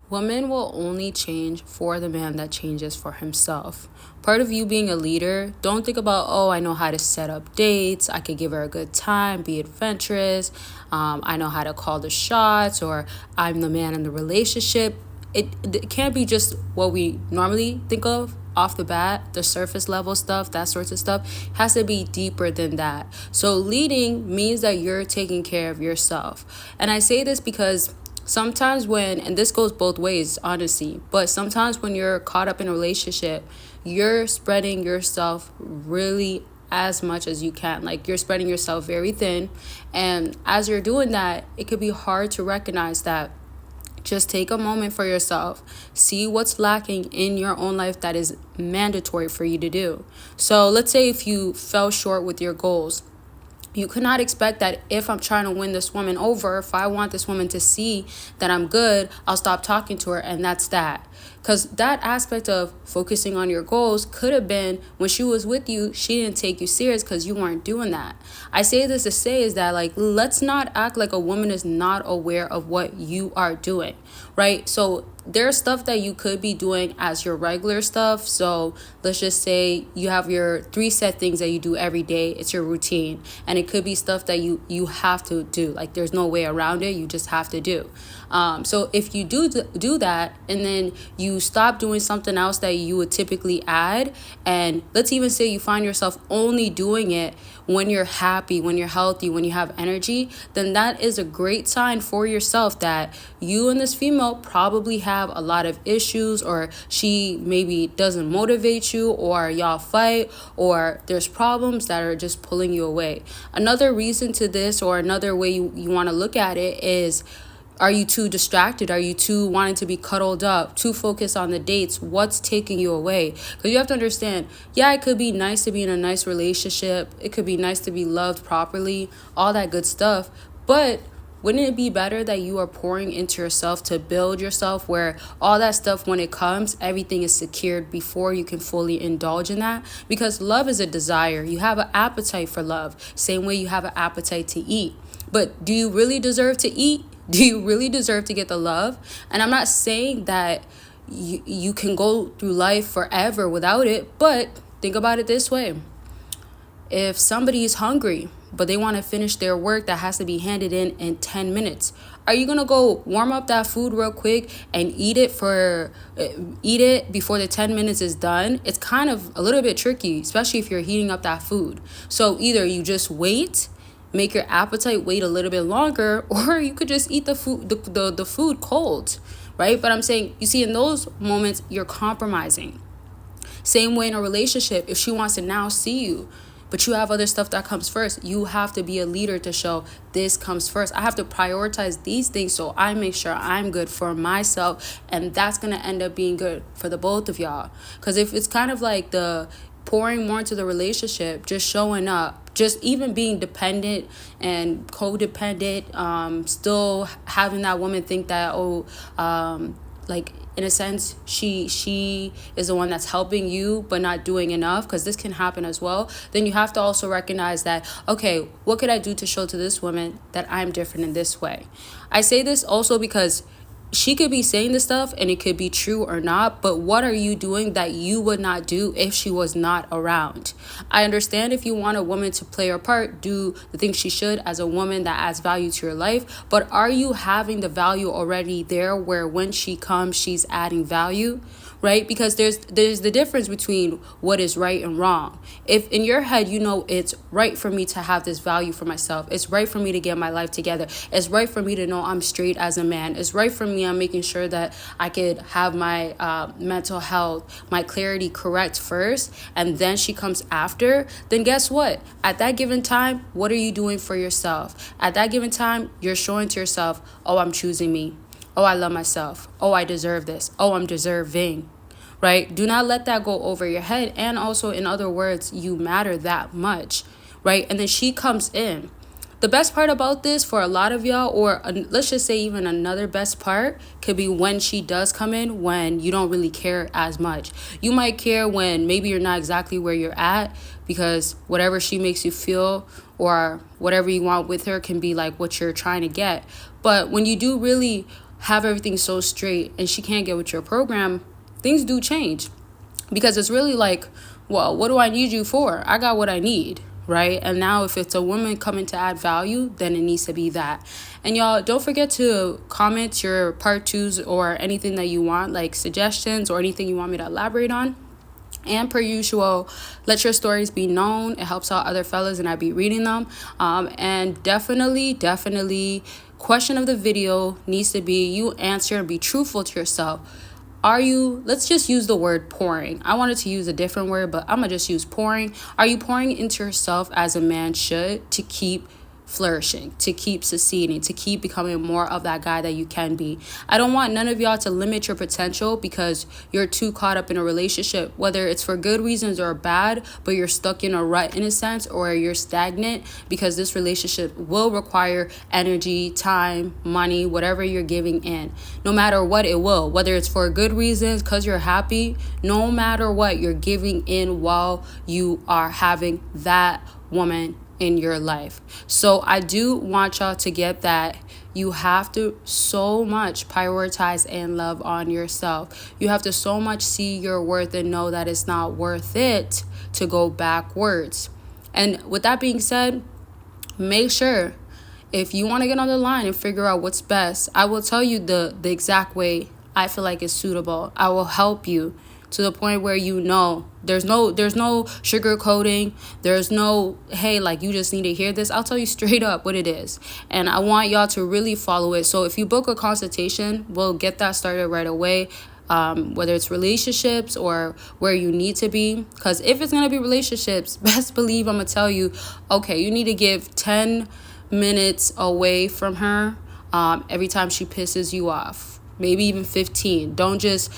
Women will only change for the man that changes for himself. Part of you being a leader, don't think about, oh, I know how to set up dates. I could give her a good time, be adventurous. I know how to call the shots, or I'm the man in the relationship. It can't be just what we normally think of off the bat, the surface level stuff, that sorts of stuff. It has to be deeper than that. So leading means that you're taking care of yourself. And I say this because sometimes and this goes both ways, honestly, but sometimes when you're caught up in a relationship, you're spreading yourself really as much as you can. Like, you're spreading yourself very thin. And as you're doing that, it could be hard to recognize that. Just take a moment for yourself. See what's lacking in your own life that is mandatory for you to do. So let's say if you fell short with your goals, you cannot expect that if I'm trying to win this woman over, if I want this woman to see that I'm good, I'll stop talking to her, and that's that. Because that aspect of focusing on your goals could have been when she was with you, she didn't take you serious because you weren't doing that. I say this to say is that, like, let's not act like a woman is not aware of what you are doing, right? So there's stuff that you could be doing as your regular stuff. So let's just say you have your 3 set things that you do every day. It's your routine. And it could be stuff that you have to do. Like, there's no way around it. You just have to do. So if you do that, and then you stop doing something else that you would typically add, and let's even say you find yourself only doing it when you're happy, when you're healthy, when you have energy, then that is a great sign for yourself that you and this female probably have a lot of issues, or she maybe doesn't motivate you, or y'all fight, or there's problems that are just pulling you away. Another reason to this, or another way you want to look at it is, are you too distracted? Are you too wanting to be cuddled up, too focused on the dates? What's taking you away? Because you have to understand, yeah, it could be nice to be in a nice relationship. It could be nice to be loved properly, all that good stuff. But wouldn't it be better that you are pouring into yourself to build yourself, where all that stuff, when it comes, everything is secured before you can fully indulge in that? Because love is a desire. You have an appetite for love, same way you have an appetite to eat. But do you really deserve to eat? Do you really deserve to get the love? And I'm not saying that you can go through life forever without it, but think about it this way. If somebody is hungry, but they want to finish their work that has to be handed in 10 minutes, are you going to go warm up that food real quick and eat it before the 10 minutes is done? It's kind of a little bit tricky, especially if you're heating up that food. So either you just wait, make your appetite wait a little bit longer, or you could just eat the food cold, right? But I'm saying, you see, in those moments, you're compromising. Same way in a relationship, if she wants to now see you, but you have other stuff that comes first, you have to be a leader to show this comes first. I have to prioritize these things so I make sure I'm good for myself, and that's going to end up being good for the both of y'all. Because if it's kind of like the pouring more into the relationship, just showing up, just even being dependent and codependent, still having that woman think that, like, in a sense, she is the one that's helping you but not doing enough, because this can happen as well. Then you have to also recognize that, okay, what could I do to show to this woman that I'm different in this way? I say this also because she could be saying this stuff and it could be true or not, but what are you doing that you would not do if she was not around? I understand if you want a woman to play her part, do the things she should as a woman that adds value to your life, but are you having the value already there where when she comes, she's adding value? Right? Because there's the difference between what is right and wrong. If in your head, you know, it's right for me to have this value for myself, it's right for me to get my life together, it's right for me to know I'm straight as a man, it's right for me, I'm making sure that I could have my mental health, my clarity correct first, and then she comes after, then guess what? At that given time, what are you doing for yourself? At that given time, you're showing to yourself, oh, I'm choosing me. Oh, I love myself. Oh, I deserve this. Oh, I'm deserving, right? Do not let that go over your head. And also, in other words, you matter that much, right? And then she comes in. The best part about this for a lot of y'all, or let's just say even another best part, could be when she does come in, when you don't really care as much. You might care when maybe you're not exactly where you're at, because whatever she makes you feel or whatever you want with her can be like what you're trying to get. But when you do really have everything so straight and she can't get with your program, things do change. Because it's really like, well, what do I need you for? I got what I need, right? And now if it's a woman coming to add value, then it needs to be that. And y'all, don't forget to comment your part twos or anything that you want, like suggestions or anything you want me to elaborate on. And per usual, let your stories be known. It helps out other fellas and I be reading them. And definitely, question of the video needs to be you answer and be truthful to yourself. Are you, let's just use the word pouring. I wanted to use a different word, but I'm going to just use pouring. Are you pouring into yourself as a man should to keep flourishing, to keep succeeding, to keep becoming more of that guy that you can be? I don't want none of y'all to limit your potential because you're too caught up in a relationship, whether it's for good reasons or bad, but you're stuck in a rut in a sense, or you're stagnant because this relationship will require energy, time, money, whatever you're giving in. No matter what, it will, whether it's for good reasons, because you're happy, no matter what, you're giving in while you are having that woman in your life. So I do want y'all to get that you have to so much prioritize and love on yourself. You have to so much see your worth and know that it's not worth it to go backwards. And with that being said, make sure if you want to get on the line and figure out what's best, I will tell you the exact way I feel like is suitable. I will help you to the point where you know there's no sugarcoating. There's no, hey, like you just need to hear this. I'll tell you straight up what it is. And I want y'all to really follow it. So if you book a consultation, we'll get that started right away. Whether it's relationships or where you need to be. Because if it's going to be relationships, best believe I'm going to tell you, okay, you need to give 10 minutes away from her every time she pisses you off. Maybe even 15. Don't just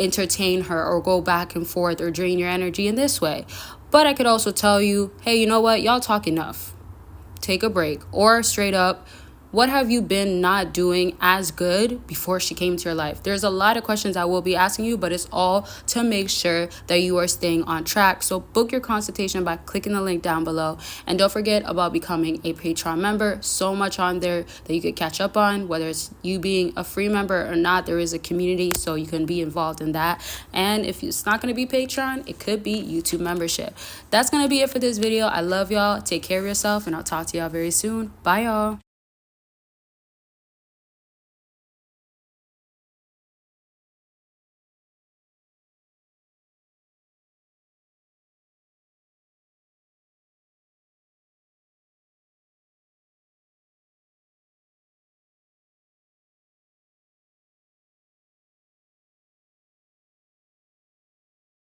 entertain her or go back and forth or drain your energy in this way. But I could also tell you, hey, you know what? Y'all talk enough. Take a break. Or straight up, what have you been not doing as good before she came to your life? There's a lot of questions I will be asking you, but it's all to make sure that you are staying on track. So book your consultation by clicking the link down below. And don't forget about becoming a Patreon member. So much on there that you could catch up on, whether it's you being a free member or not. There is a community, so you can be involved in that. And if it's not going to be Patreon, it could be YouTube membership. That's going to be it for this video. I love y'all. Take care of yourself, and I'll talk to y'all very soon. Bye, y'all.